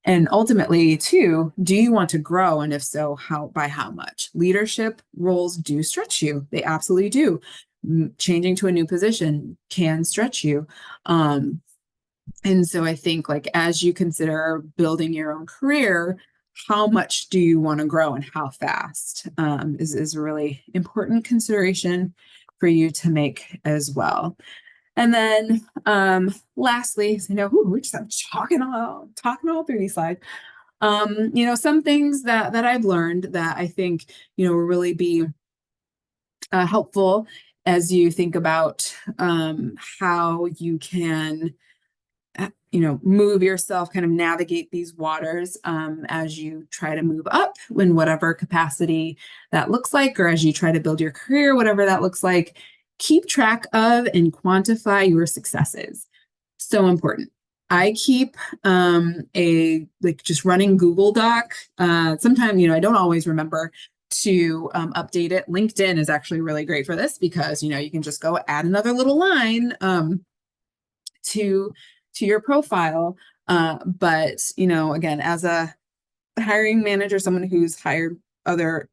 And ultimately, too, do you want to grow? And if so, by how much? Leadership roles do stretch you. They absolutely do. Changing to a new position can stretch you. And so I think, like, as you consider building your own career, how much do you want to grow and how fast is a really important consideration for you to make as well. And then lastly, we're just talking all through these slides. Some things that I've learned that I think, will really be helpful as you think about how you can move yourself, kind of navigate these waters as you try to move up in whatever capacity that looks like, or as you try to build your career, whatever that looks like. Keep track of and quantify your successes. So important. I keep just running Google Doc. Sometimes, I don't always remember to update it. LinkedIn is actually really great for this because, you can just go add another little line to your profile. But, again, as a hiring manager, someone who's hired other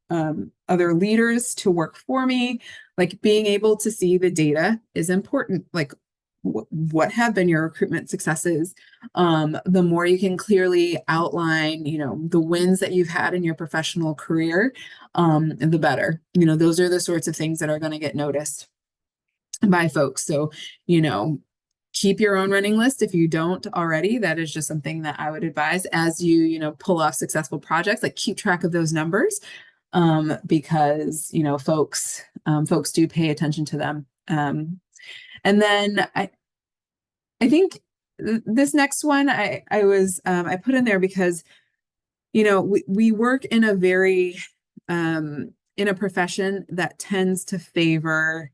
other leaders to work for me. Like being able to see the data is important. Like what have been your recruitment successes? The more you can clearly outline, you know, the wins that you've had in your professional career, the better. You know, those are the sorts of things that are going to get noticed by folks. So, you know, keep your own running list if you don't already. That is just something that I would advise as you, you know, pull off successful projects. Like keep track of those numbers, because you know folks do pay attention to them. And then I think this next one I put in there because, you know, we work in a very in a profession that tends to favor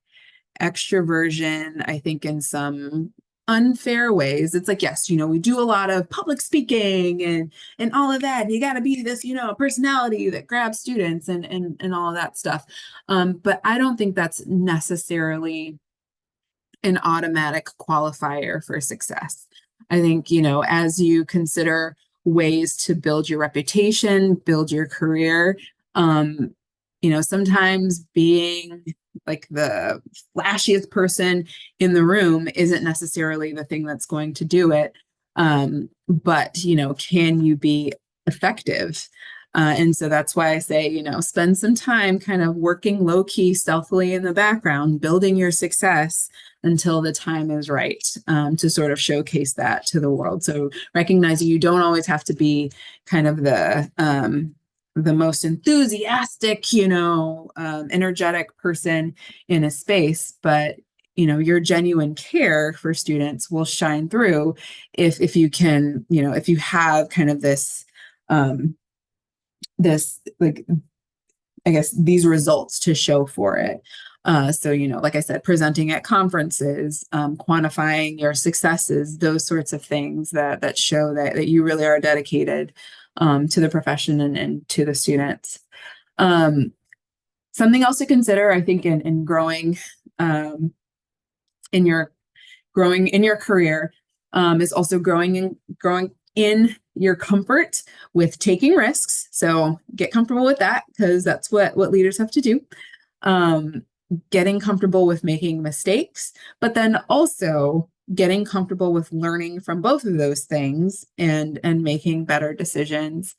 extroversion, I think, in some unfair ways. It's like, yes, you know, we do a lot of public speaking and all of that. And you got to be this, you know, personality that grabs students and all of that stuff. But I don't think that's necessarily an automatic qualifier for success. I think, you know, as you consider ways to build your reputation, build your career, you know, sometimes being like the flashiest person in the room isn't necessarily the thing that's going to do it. But, you know, can you be effective? And so that's why I say, you know, spend some time kind of working low key, stealthily in the background, building your success until the time is right, to sort of showcase that to the world. So recognizing you don't always have to be kind of the most enthusiastic, you know, energetic person in a space, but you know, your genuine care for students will shine through if you can, you know, if you have kind of this like, I guess, these results to show for it. So, you know, like I said, presenting at conferences, quantifying your successes, those sorts of things that show that you really are dedicated to the profession and to the students. Something else to consider, I think, in growing in your career, is also growing in your comfort with taking risks. So get comfortable with that, because that's what leaders have to do. Getting comfortable with making mistakes, but then also getting comfortable with learning from both of those things and making better decisions.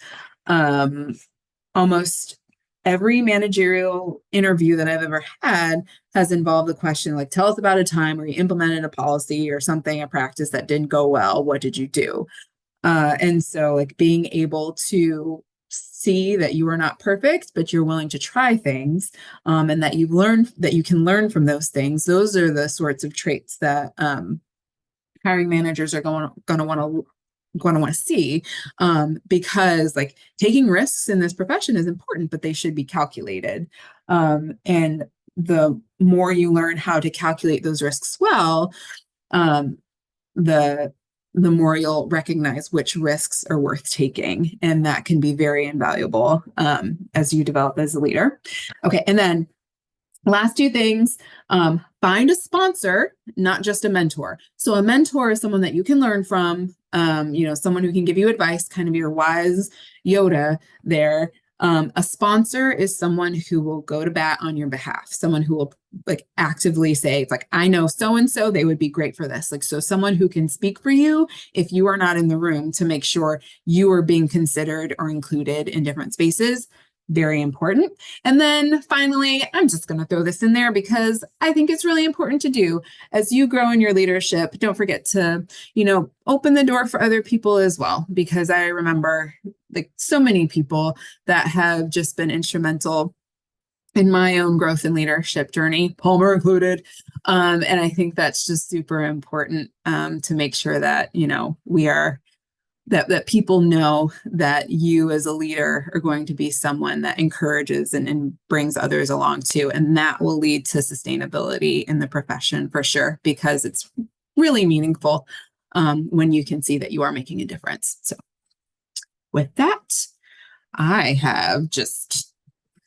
Almost every managerial interview that I've ever had has involved the question, like, tell us about a time where you implemented a policy or something, a practice that didn't go well. What did you do? And so, like, being able to see that you are not perfect, but you're willing to try things, and that you can learn from those things. Those are the sorts of traits that hiring managers are going to want to see, because, like, taking risks in this profession is important, but they should be calculated. And the more you learn how to calculate those risks well, the more you'll recognize which risks are worth taking. And that can be very invaluable as you develop as a leader. Okay. And then last two things, find a sponsor, not just a mentor. So a mentor is someone that you can learn from, you know, someone who can give you advice, kind of your wise Yoda there. A sponsor is someone who will go to bat on your behalf, someone who will, like, actively say, it's like, I know so-and-so, they would be great for this. Like, so someone who can speak for you if you are not in the room, to make sure you are being considered or included in different spaces. Very important. And then finally, I'm just going to throw this in there because I think it's really important to do as you grow in your leadership. Don't forget to, you know, open the door for other people as well, because I remember, like, so many people that have just been instrumental in my own growth and leadership journey, Palmer included. And I think that's just super important, to make sure that, you know, we are that people know that you as a leader are going to be someone that encourages and brings others along too. And that will lead to sustainability in the profession for sure, because it's really meaningful when you can see that you are making a difference. So with that, I have just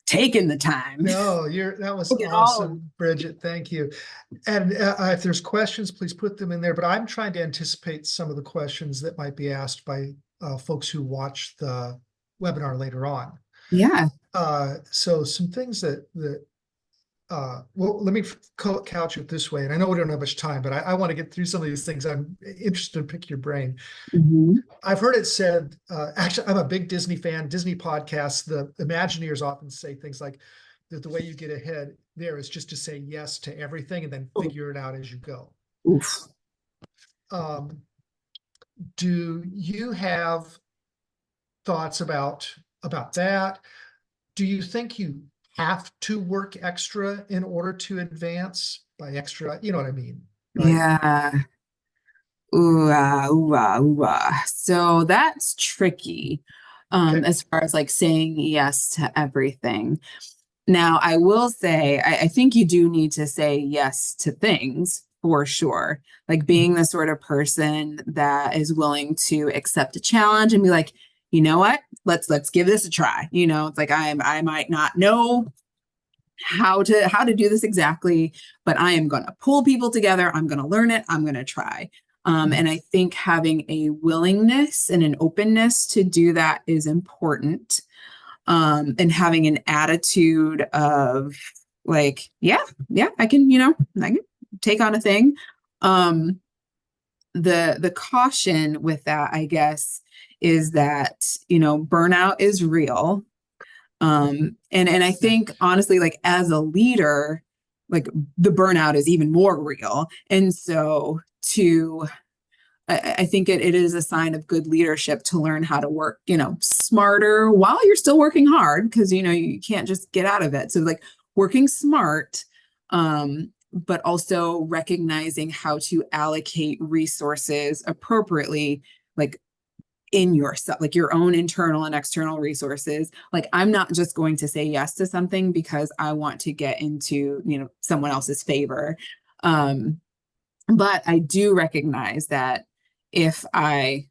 taken the time. No, that was awesome, Bridget. Thank you. And if there's questions, please put them in there. But I'm trying to anticipate some of the questions that might be asked by folks who watch the webinar later on. Yeah. So some things well, let me couch it this way, and I know we don't have much time, but I want to get through some of these things. I'm interested to pick your brain. Mhm. I've heard it said, actually, I'm a big Disney fan, Disney podcasts, the Imagineers often say things like that the way you get ahead there is just to say yes to everything and then figure it out as you go. Oof. Um, do you have thoughts about that? Do you think you have to work extra in order to advance? By extra, you know what I mean, right? Yeah. Ooh, ooh, ooh, so that's tricky, Okay. as far as like saying yes to everything. Now, I will say, I think you do need to say yes to things for sure. Like being Mhm. the sort of person that is willing to accept a challenge and be like, you know what? Let's give this a try. It's like I might not know how to do this exactly, but I am going to pull people together. I'm going to learn it. I'm going to try. And I think having a willingness and an openness to do that is important. And having an attitude of like, yeah, I can take on a thing. Um, the caution with that, I guess, is that, burnout is real. And I Yeah. think honestly, like as a leader, like the burnout is even more real. And so I think it is a sign of good leadership to learn how to work, smarter while you're still working hard, because you can't just get out of it. So like working smart, but also recognizing how to allocate resources appropriately, like in yourself, like your own internal and external resources. Like I'm not just going to say yes to something because I want to get into, someone else's favor. But I do recognize that if I,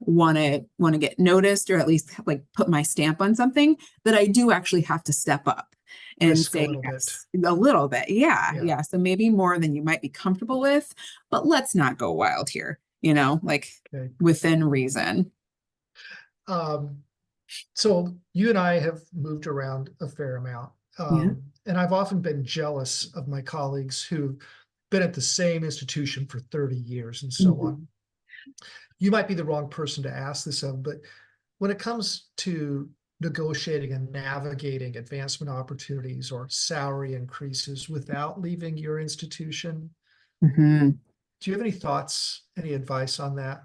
want to get noticed or at least like put my stamp on something, that I do actually have to step up and Risk a say little bit. yes a little bit. Yeah, Yeah. yeah. So maybe more than you might be comfortable with, but let's not go wild here, like Okay. within reason. Um, so you and I have moved around a fair amount. Yeah. And I've often been jealous of my colleagues who've been at the same institution for 30 years and so on. Mhm. You might be the wrong person to ask this of, but when it comes to negotiating and navigating advancement opportunities or salary increases without leaving your institution, Mhm. do you have any thoughts, any advice on that?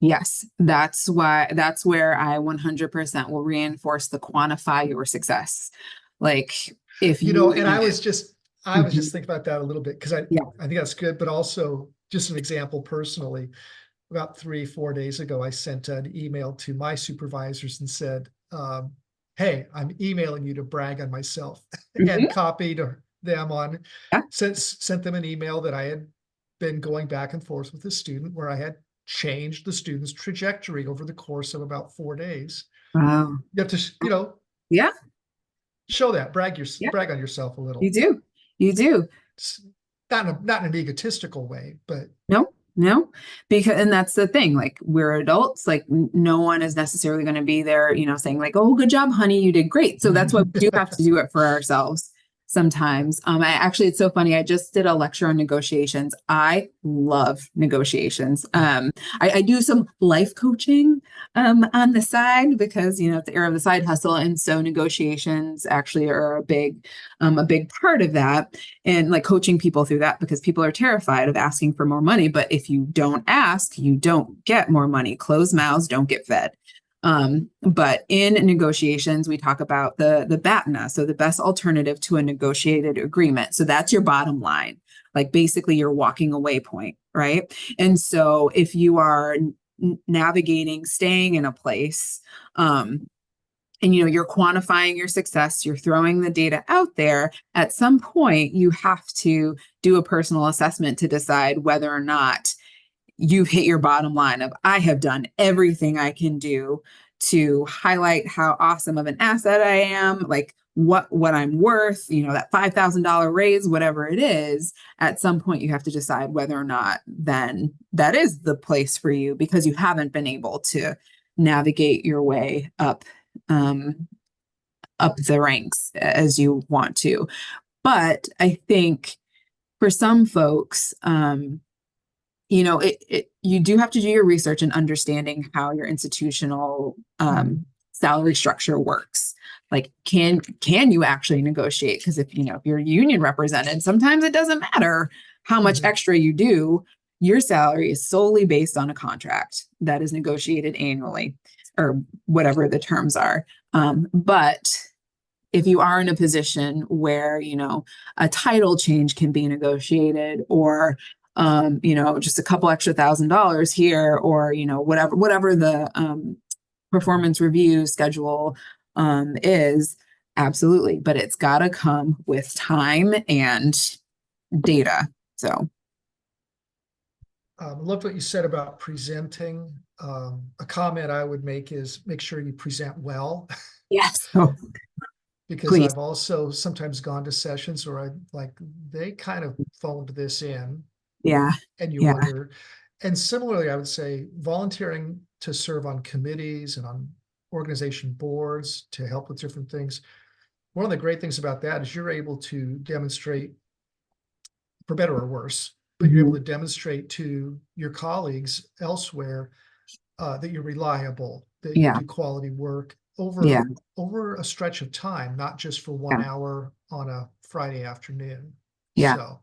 Yes, that's where I 100% will reinforce the quantify your success. Like if you And I was Mhm. just thinking about that a little bit because Yeah. I think that's good, but also just an example personally. About 3, 4 days ago, I sent an email to my supervisors and said, "Hey, I'm emailing you to brag on myself," and Mhm. copied them on, Yeah. sent them an email that I had been going back and forth with a student where I had changed the student's trajectory over the course of about 4 days. Wow. You have to, Yeah. show that, Yeah. brag on yourself a You little. do. You do. It's not in an egotistical way, but No, no, because and that's the thing. Like we're adults. Like no one is necessarily going to be there, saying like, "Oh, good job, honey, you did great." So that's why we do have to do it for ourselves yeah. sometimes. I actually, it's so funny. I just did a lecture on negotiations. I love negotiations. I do some life coaching on the side because it's the era of the side hustle, and so negotiations actually are a big part of that, and like coaching people through that because people are terrified of asking for more money. But if you don't ask, you don't get more money. Closed mouths don't get fed. But in negotiations, we talk about the BATNA, so the best alternative to a negotiated agreement. So that's your bottom line, like basically your walking away point, right? And so if you are navigating, staying in a place, and you're quantifying your success, you're throwing the data out there, at some point you have to do a personal assessment to decide whether or not you've hit your bottom line of I have done everything I can do to highlight how awesome of an asset I am, like what I'm worth, that $5,000 raise, whatever it is. At some point you have to decide whether or not then that is the place for you because you haven't been able to navigate your way up, um up the ranks as you want to. But I think for some folks, you know, you do have to do your research and understanding how your institutional salary structure works. Like, can you actually negotiate? Because if you're union represented, sometimes it doesn't matter how much extra you do. Your salary is solely based on a contract that is negotiated annually, or whatever the terms are. But if you are in a position where, a title change can be negotiated, or, just a couple extra $1,000 here, or, whatever the performance review schedule is, absolutely. But it's got to come with time and data. So. I loved what you said about presenting. A comment I would make is make sure you present well. Yes. Oh, because please. I've also sometimes gone to sessions where they kind of phoned this in. Yeah. And you wonder. And similarly, I would say volunteering to serve on committees and on organization boards to help with different things. One of the great things about that is you're able to demonstrate, for better or worse, but you're able to demonstrate to your colleagues elsewhere that you're reliable, that you do quality work over a stretch of time, not just for 1 hour on a Friday afternoon. So,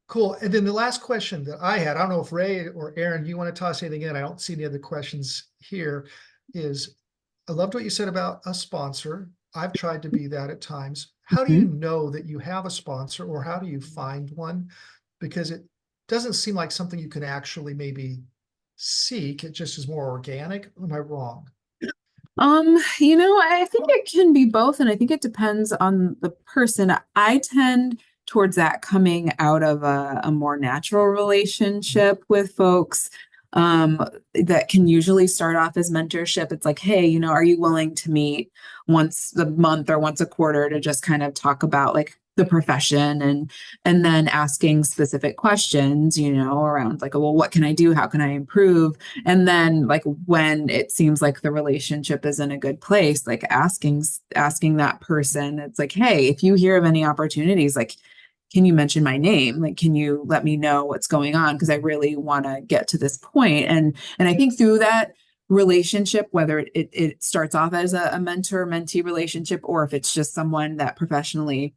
cool. And then the last question that I had, I don't know if Ray or Aaron, you want to toss anything in? I don't see any other questions here. Is I loved what you said about a sponsor. I've tried to be that at times. How do you know that you have a sponsor, or how do you find one? Because it doesn't seem like something you can actually maybe seek. It just is more organic. Am I wrong? I think it can be both, and I think it depends on the person. I tend towards that coming out of a more natural relationship with folks, that can usually start off as mentorship. It's like, hey, are you willing to meet once a month or once a quarter to just kind of talk about like the profession, and then asking specific questions, around like, well, what can I do? How can I improve? And then like when it seems like the relationship is in a good place, like asking that person, it's like, hey, if you hear of any opportunities, like, can you mention my name? Like, can you let me know what's going on? Because I really want to get to this point. And I think through that relationship, whether it starts off as a mentor-mentee relationship, or if it's just someone that professionally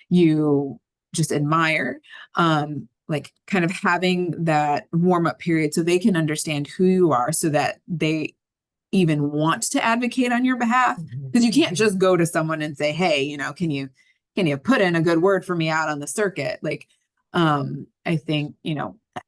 you just admire, like kind of having that warm-up period so they can understand who you are, so that they even want to advocate on your behalf. Because you can't just go to someone and say, hey, can you put in a good word for me out on the circuit? Like, I think,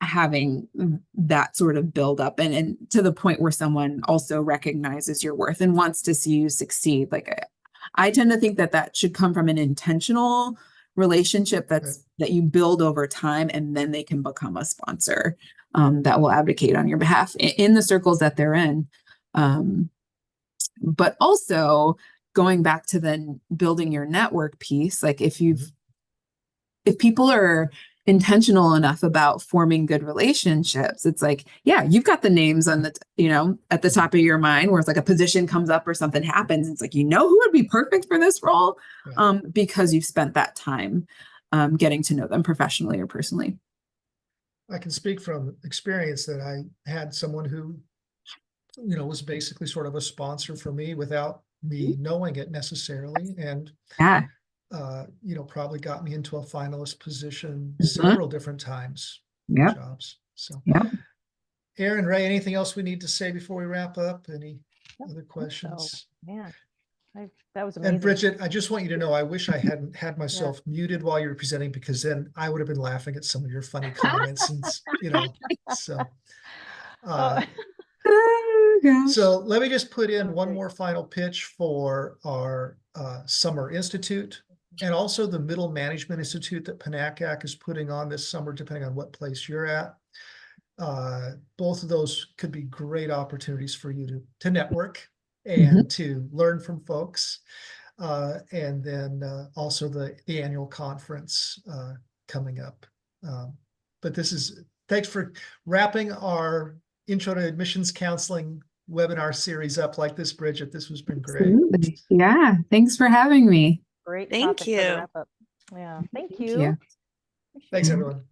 having that sort of build up, and to the point where someone also recognizes your worth and wants to see you succeed. Like, I tend to think that should come from an intentional relationship that you build over time, and then they can become a sponsor that will advocate on your behalf in the circles that they're in. But also going back to then building your network piece, like if people are intentional enough about forming good relationships, it's like, yeah, you've got the names on the, at the top of your mind, where it's like a position comes up or something happens. It's like, who would be perfect for this role? Because you've spent that time getting to know them professionally or personally. I can speak from experience that I had someone who, was basically sort of a sponsor for me without me knowing it necessarily. And probably got me into a finalist position several different times in jobs. So, Aaron, Ray, anything else we need to say before we wrap up? Any other questions? Yeah, that was amazing. And Bridget, I just want you to know, I wish I hadn't had myself muted while you were presenting, because then I would have been laughing at some of your funny comments, and so. So let me just put in one more final pitch for our Summer Institute, and also the Middle Management Institute that PNACAC is putting on this summer, depending on what place you're at. Both of those could be great opportunities for you to network and to learn from folks. And then also the annual conference coming up. But thanks for wrapping our Intro to Admissions Counseling webinar series up like this, Bridget. This has been great. Absolutely. Yeah. Thanks for having me. Great Thank topic for the you. wrap up. Yeah, thank Thank you. you. Thanks, Mhm. everyone.